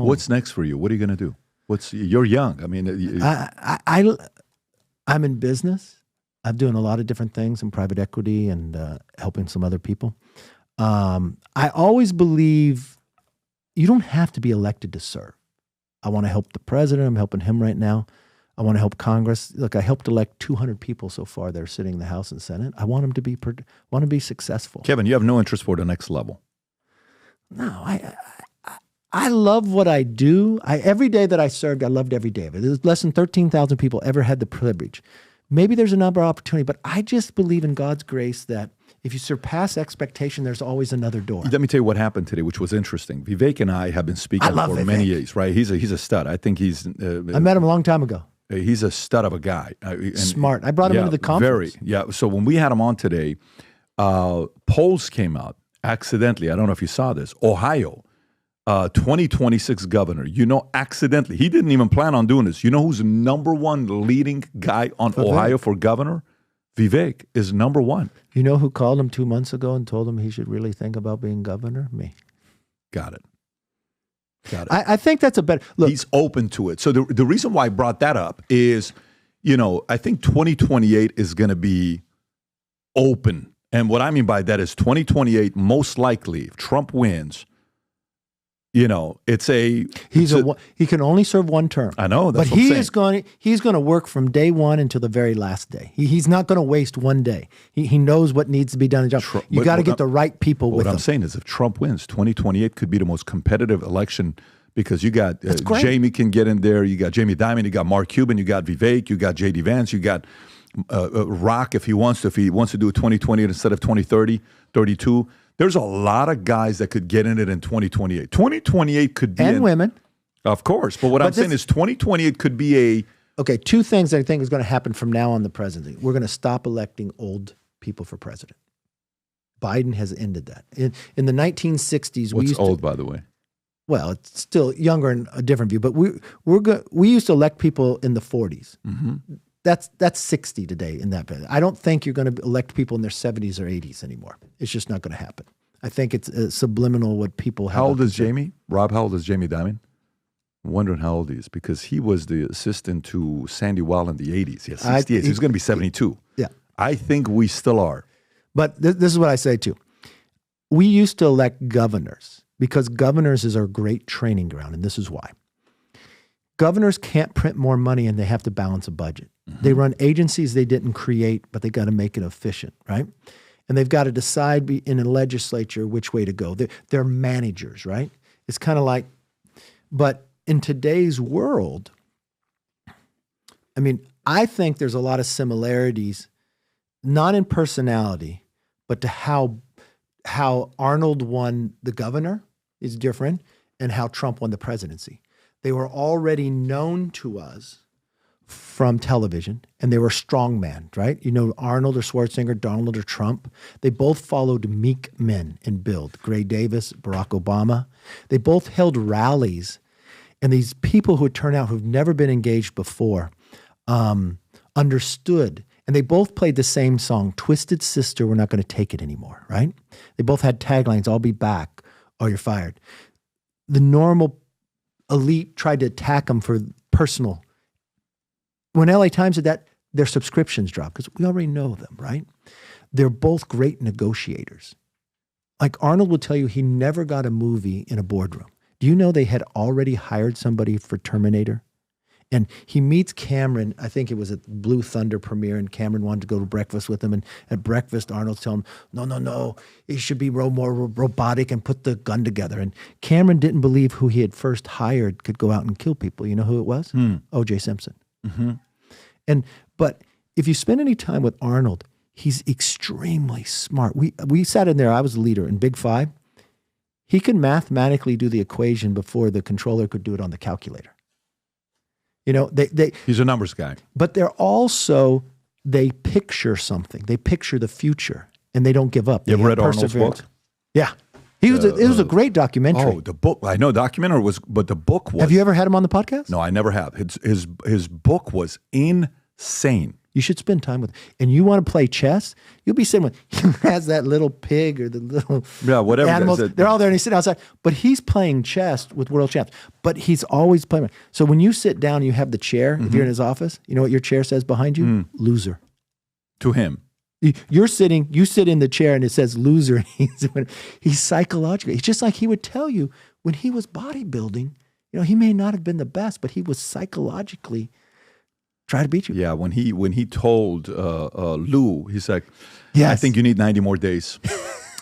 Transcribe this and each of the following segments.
what's next for you? What are you going to do? You're young. I mean, I'm in business. I'm doing a lot of different things in private equity and helping some other people. I always believe you don't have to be elected to serve. I want to help the president. I'm helping him right now. I want to help Congress. Look, I helped elect 200 people so far that are sitting in the House and Senate. I want them to be successful. Kevin, you have no interest for the next level. No, I love what I do. Every day that I served, I loved every day of it. There's less than 13,000 people ever had the privilege. Maybe there's another opportunity, but I just believe in God's grace that if you surpass expectation, there's always another door. Let me tell you what happened today, which was interesting. Vivek and I have been speaking for many years, right? He's a stud. I think he's... I met him a long time ago. He's a stud of a guy. Smart. I brought him into the conference. So when we had him on today, polls came out accidentally. I don't know if you saw this. Ohio, 2026 governor. Accidentally. He didn't even plan on doing this. You know who's number one leading guy on Ohio for governor? Vivek is number one. You know who called him 2 months ago and told him he should really think about being governor? Me. Got it. I think that's a better look. He's open to it. So the reason why I brought that up is, I think 2028 is going to be open. And what I mean by that is 2028, most likely, if Trump wins, he can only serve one term. I know, that's but he's going to work from day one until the very last day. He's not going to waste one day. He knows what needs to be done. You got to get the right people with him. What I'm saying is, if Trump wins, 2028 could be the most competitive election because you got Jamie can get in there. You got Jamie Dimon. You got Mark Cuban. You got Vivek. You got J.D. Vance. You got Rock if he wants to do 2020 instead of 2030, 32. There's a lot of guys that could get in it in 2028. 2028 could be... And women. Of course. But I'm saying is 2028 could be a... Okay, two things I think is going to happen from now on the presidency. We're going to stop electing old people for president. Biden has ended that. In the 1960s... What's old, by the way? Well, it's still younger and a different view. But we used to elect people in the 40s. Mm-hmm. That's 60 today in that bed. I don't think you're going to elect people in their 70s or 80s anymore. It's just not going to happen. I think it's subliminal what people have. How old is Jamie? Rob, how old is Jamie Dimon? I'm wondering how old he is because he was the assistant to Sandy Weill in the 80s. He has 68. He's going to be 72. Yeah. I think we still are. But this is what I say too. We used to elect governors because governors is our great training ground, and this is why. Governors can't print more money and they have to balance a budget. Mm-hmm. They run agencies they didn't create, but they got to make it efficient, right? And they've got to decide in a legislature which way to go. They're managers, right? It's kind of like, but in today's world, I mean, I think there's a lot of similarities, not in personality, but to how Arnold won the governor is different and how Trump won the presidency. They were already known to us from television, and they were strongmen, right? Arnold or Schwarzenegger, Donald or Trump. They both followed meek men in build. Gray Davis, Barack Obama. They both held rallies, and these people who turn out who've never been engaged before understood, and they both played the same song, Twisted Sister, We're Not Going to Take It Anymore, right? They both had taglines, I'll be back, or you're fired. The normal elite tried to attack them for personal. When LA Times did that, their subscriptions dropped because we already know them, right? They're both great negotiators. Like Arnold will tell you he never got a movie in a boardroom. Do you know they had already hired somebody for Terminator? And he meets Cameron, I think it was at Blue Thunder premiere, and Cameron wanted to go to breakfast with him. And at breakfast, Arnold's telling him, no, he should be more robotic and put the gun together. And Cameron didn't believe who he had first hired could go out and kill people. You know who it was? O.J. Simpson. Mm-hmm. But if you spend any time with Arnold, he's extremely smart. We sat in there, I was the leader in Big Five. He could mathematically do the equation before the controller could do it on the calculator. He's a numbers guy. But they picture something. They picture the future, and they don't give up. You ever read Arnold's book? Yeah. It was a great documentary. Oh, the book. I know documentary but the book was. Have you ever had him on the podcast? No, I never have. His book was insane. You should spend time with him. And you want to play chess, you'll be sitting with, he has that little pig or the little whatever animals. They're all there and he's sitting outside. But he's playing chess with world champs. But he's always playing. So when you sit down, you have the chair, if you're in his office, you know what your chair says behind you? Loser. To him. You sit in the chair and it says loser. And he's psychological. It's just like he would tell you when he was bodybuilding, you know, he may not have been the best, but he was psychologically trying to beat you. Yeah, when he told Lou, he's like, yes. I think you need 90 more days.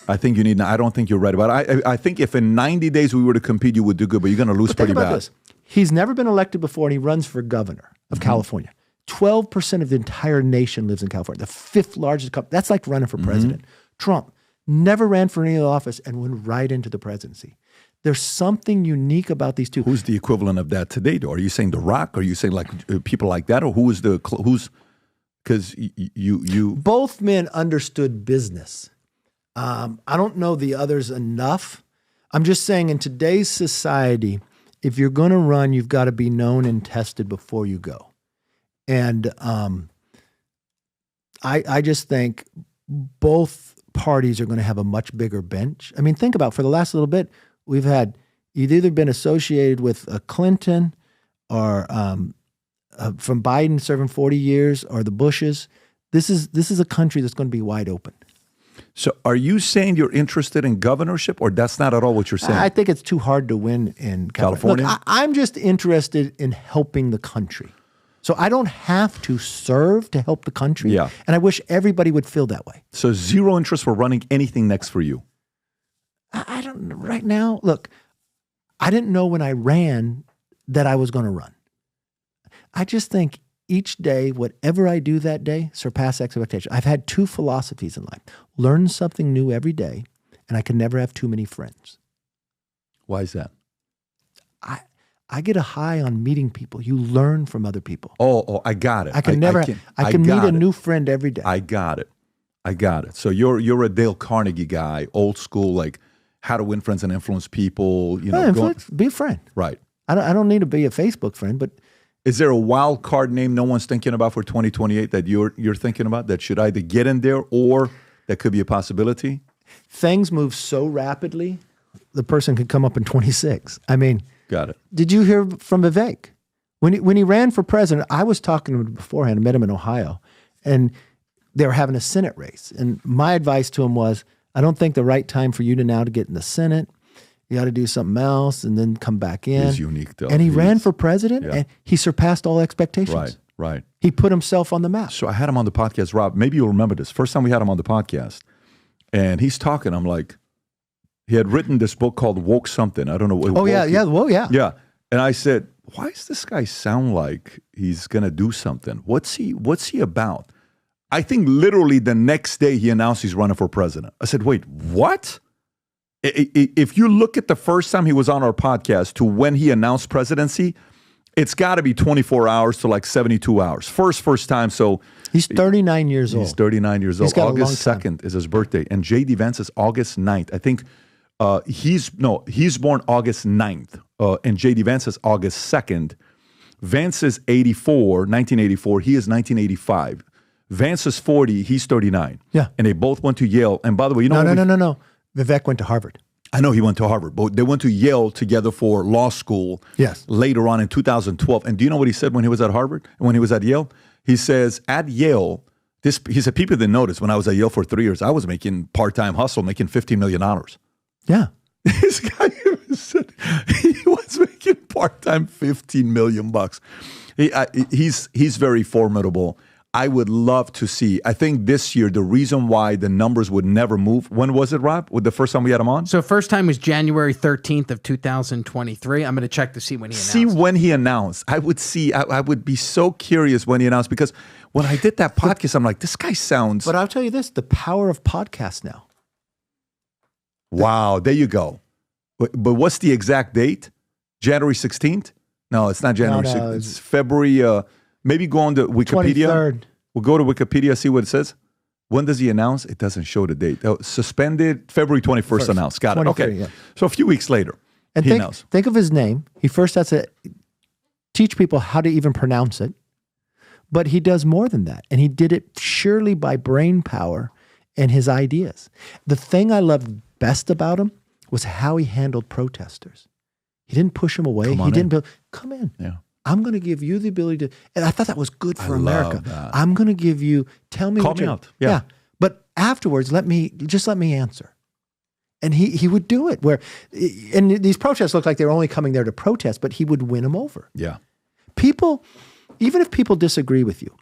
I don't think you're ready. But I think if in 90 days we were to compete, you would do good, but you're going to lose pretty bad. This. He's never been elected before, and he runs for governor of California. 12% of the entire nation lives in California, the 5th largest company. That's like running for president. Trump never ran for any office and went right into the presidency. There's something unique about these two. Who's the equivalent of that today, though? Are you saying The Rock? Are you saying like people like that? Or who's because you both men understood business. I don't know the others enough. I'm just saying in today's society, if you're going to run, you've got to be known and tested before you go. And I just think both parties are going to have a much bigger bench. I mean, think about for the last little bit, we've had you've either been associated with a Clinton or from Biden serving 40 years or the Bushes. This is a country that's going to be wide open. So are you saying you're interested in governorship, or that's not at all what you're saying? I think it's too hard to win in California. Look, I'm just interested in helping the country. So I don't have to serve to help the country. Yeah. And I wish everybody would feel that way. So zero interest for running anything next for you? I don't know. Right now, look, I didn't know when I ran that I was going to run. I just think each day, whatever I do that day, surpass expectation. I've had 2 philosophies in life. Learn something new every day, and I can never have too many friends. Why is that? I get a high on meeting people. You learn from other people. Oh, I got it. I can meet a new friend every day. I got it. So you're a Dale Carnegie guy, old school, like how to win friends and influence people. You know, be a friend. Right. I don't need to be a Facebook friend, but is there a wild card name no one's thinking about for 2028 that you're thinking about that should either get in there or that could be a possibility? Things move so rapidly, the person could come up in 26. I mean. Got it. Did you hear from Vivek? When he ran for president, I was talking to him beforehand. I met him in Ohio, and they were having a Senate race. And my advice to him was, I don't think the right time for you to get in the Senate. You got to do something else and then come back in. He's unique, though. And he ran for president, and he surpassed all expectations. Right. He put himself on the map. So I had him on the podcast, Rob. Maybe you'll remember this. First time we had him on the podcast, and he's talking. I'm like, he had written this book called Woke Something. I don't know. Yeah. And I said, why does this guy sound like he's going to do something? What's he about? I think literally the next day he announced he's running for president. I said, wait, what? If you look at the first time he was on our podcast to when he announced presidency, it's got to be 24 hours to like 72 hours. First time. So he's 39 years old. He's 39 years old. August 2nd is his birthday. And J.D. Vance is August 9th. I think he's born August 9th. And J.D. Vance is August 2nd. Vance is 1984. He is 1985. Vance is 40. He's 39. Yeah. And they both went to Yale. And by the way, you know No. Vivek went to Harvard. I know he went to Harvard, but they went to Yale together for law school. Yes. Later on in 2012. And do you know what he said when he was at Harvard and when he was at Yale? He says, at Yale, he said, people didn't notice when I was at Yale for 3 years, I was making part-time hustle, making $15 million. Yeah. This guy said he was making part-time $15 million. He's very formidable. I would love to see. I think this year, the reason why the numbers would never move, when was it, Rob? With the first time we had him on? So first time was January 13th of 2023. I'm going to check to see when he announced. See when he announced. I would be so curious when he announced, because when I did that podcast, I'm like, this guy sounds. But I'll tell you this, the power of podcasts now. Wow, there you go. But what's the exact date? January 16th? No, it's not January 16th. It's February. Maybe go on to Wikipedia. 23rd. We'll go to Wikipedia, see what it says. When does he announce? It doesn't show the date. Suspended February 21st announced. Got it. Okay. Yeah. So a few weeks later, he announced. Think of his name. He first has to teach people how to even pronounce it. But he does more than that. And he did it surely by brain power and his ideas. The thing I loved best about him was how he handled protesters. He didn't push them away. He didn't build, come in. Yeah. I'm going to give you the ability to, and I thought that was good for America. I'm going to give you, tell me Call me out. Yeah. But afterwards, let me answer. And he would do it and these protests looked like they were only coming there to protest, but he would win them over. Yeah. People, even if people disagree with you,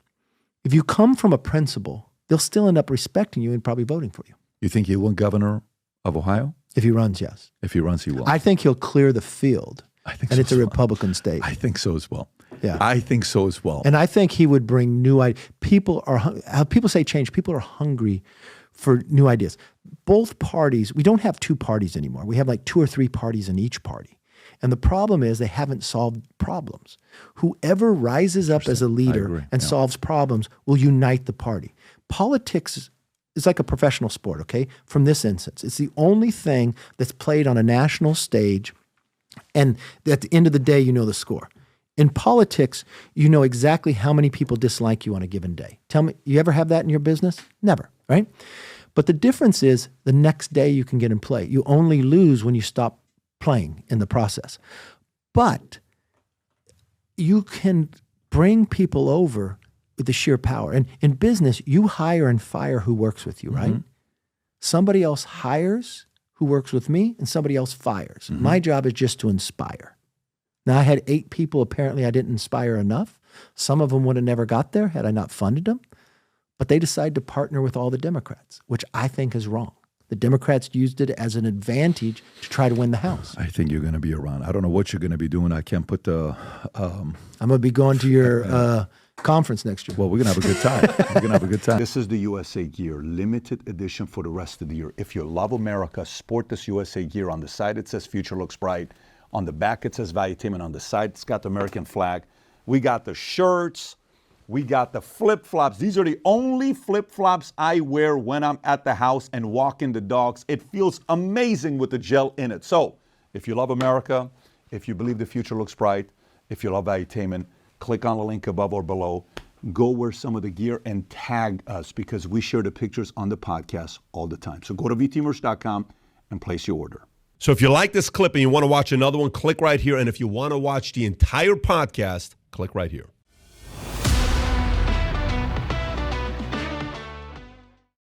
if you come from a principle, they'll still end up respecting you and probably voting for you. You think he'll win governor of Ohio? If he runs, yes. If he runs, he will. I think he'll clear the field. I think and so it's a as well. Republican state. I think so as well. Yeah. I think so as well. And I think he would bring new ideas. People say change. People are hungry for new ideas. Both parties, we don't have two parties anymore. We have like 2 or 3 parties in each party. And the problem is they haven't solved problems. Whoever rises up as a leader and solves problems will unite the party. Politics is like a professional sport, okay? From this instance, it's the only thing that's played on a national stage, and at the end of the day, you know the score. In politics, you know exactly how many people dislike you on a given day. Tell me, you ever have that in your business? Never, right? But the difference is the next day you can get in play. You only lose when you stop playing in the process. But you can bring people over with the sheer power. And in business, you hire and fire who works with you, right? Somebody else hires who works with me, and somebody else fires. My job is just to inspire. Now, I had 8 people apparently I didn't inspire enough. Some of them would have never got there had I not funded them. But they decided to partner with all the Democrats, which I think is wrong. The Democrats used it as an advantage to try to win the House. I think you're going to be around. I don't know what you're going to be doing. I can't put the... I'm going to be going to your conference next year. Well, we're going to have a good time. We're going to have a good time. This is the USA gear, limited edition for the rest of the year. If you love America, sport this USA gear. On the side, it says Future Looks Bright. On the back, it says Valuetainment. On the side, it's got the American flag. We got the shirts. We got the flip-flops. These are the only flip-flops I wear when I'm at the house and walking the dogs. It feels amazing with the gel in it. So if you love America, if you believe the future looks bright, if you love Valuetainment, click on the link above or below. Go wear some of the gear and tag us because we share the pictures on the podcast all the time. So go to vtmerch.com and place your order. So if you like this clip and you want to watch another one, click right here. And if you want to watch the entire podcast, click right here.